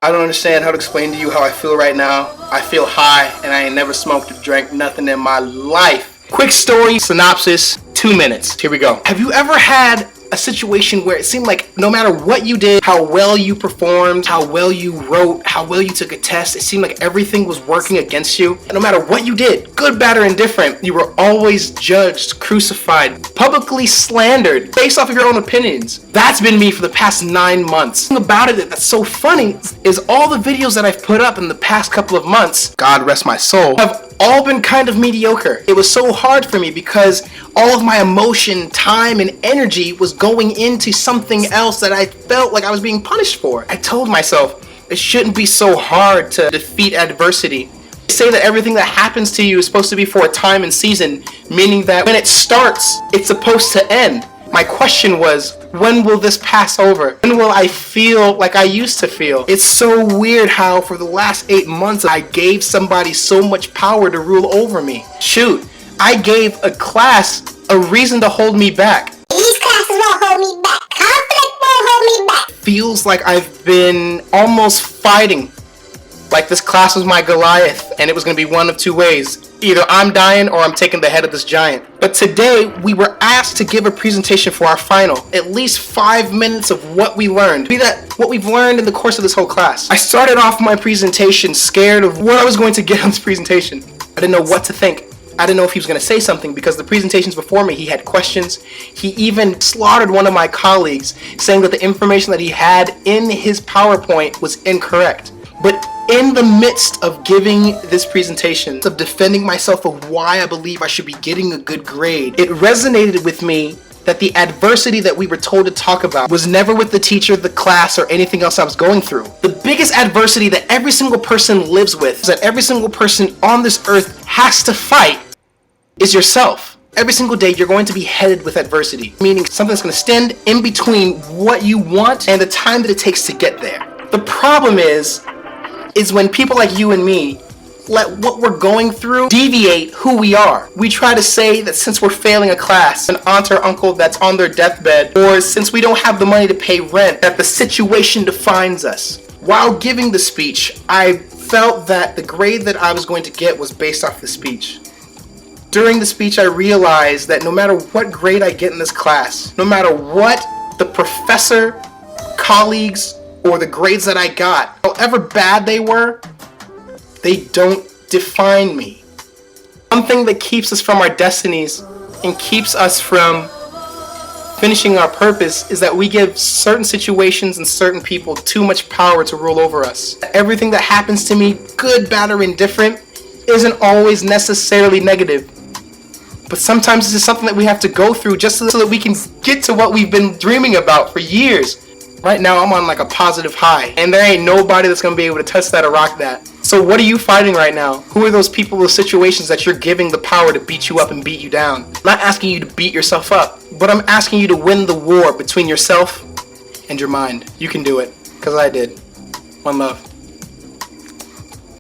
I don't understand how to explain to you how I feel right now. I feel high, and I ain't never smoked or drank nothing in my life. Quick story, synopsis, 2 minutes. Here we go. Have you ever had a situation where it seemed like no matter what you did, how well you performed, how well you wrote, how well you took a test, it seemed like everything was working against you? And no matter what you did, good, bad, or indifferent, you were always judged, crucified, publicly slandered, based off of your own opinions. That's been me for the past 9 months. The thing about it that's so funny is all the videos that I've put up in the past couple of months, God rest my soul, have all been kind of mediocre. It was so hard for me because all of my emotion, time, and energy was going into something else that I felt like I was being punished for. I told myself it shouldn't be so hard to defeat adversity. They say that everything that happens to you is supposed to be for a time and season, meaning that when it starts, it's supposed to end. My question was, when will this pass over? When will I feel like I used to feel? It's so weird how for the last 8 months I gave somebody so much power to rule over me. Shoot, I gave a class a reason to hold me back. These classes won't hold me back. Conflict won't hold me back. Feels like I've been almost fighting. Like this class was my Goliath, and it was going to be one of two ways. Either I'm dying or I'm taking the head of this giant. But today, we were asked to give a presentation for our final. At least 5 minutes of what we learned. Be that what we've learned in the course of this whole class. I started off my presentation scared of what I was going to get on this presentation. I didn't know what to think. I didn't know if he was going to say something because the presentations before me, he had questions. He even slaughtered one of my colleagues, saying that the information that he had in his PowerPoint was incorrect. But in the midst of giving this presentation, of defending myself of why I believe I should be getting a good grade, it resonated with me that the adversity that we were told to talk about was never with the teacher, the class, or anything else I was going through. The biggest adversity that every single person lives with, that every single person on this earth has to fight, is yourself. Every single day you're going to be headed with adversity, meaning something that's going to stand in between what you want and the time that it takes to get there. The problem is when people like you and me let what we're going through deviate who we are. We try to say that since we're failing a class, an aunt or uncle that's on their deathbed, or since we don't have the money to pay rent, that the situation defines us. While giving the speech, I felt that the grade that I was going to get was based off the speech. During the speech, I realized that no matter what grade I get in this class, no matter what the professor, colleagues, or the grades that I got, however bad they were, they don't define me. One thing that keeps us from our destinies and keeps us from finishing our purpose is that we give certain situations and certain people too much power to rule over us. Everything that happens to me, good, bad, or indifferent, isn't always necessarily negative. But sometimes this is something that we have to go through just so that we can get to what we've been dreaming about for years. Right now, I'm on like a positive high, and there ain't nobody that's gonna be able to touch that or rock that. So what are you fighting right now? Who are those people, those situations that you're giving the power to beat you up and beat you down? I'm not asking you to beat yourself up, but I'm asking you to win the war between yourself and your mind. You can do it, because I did. One love.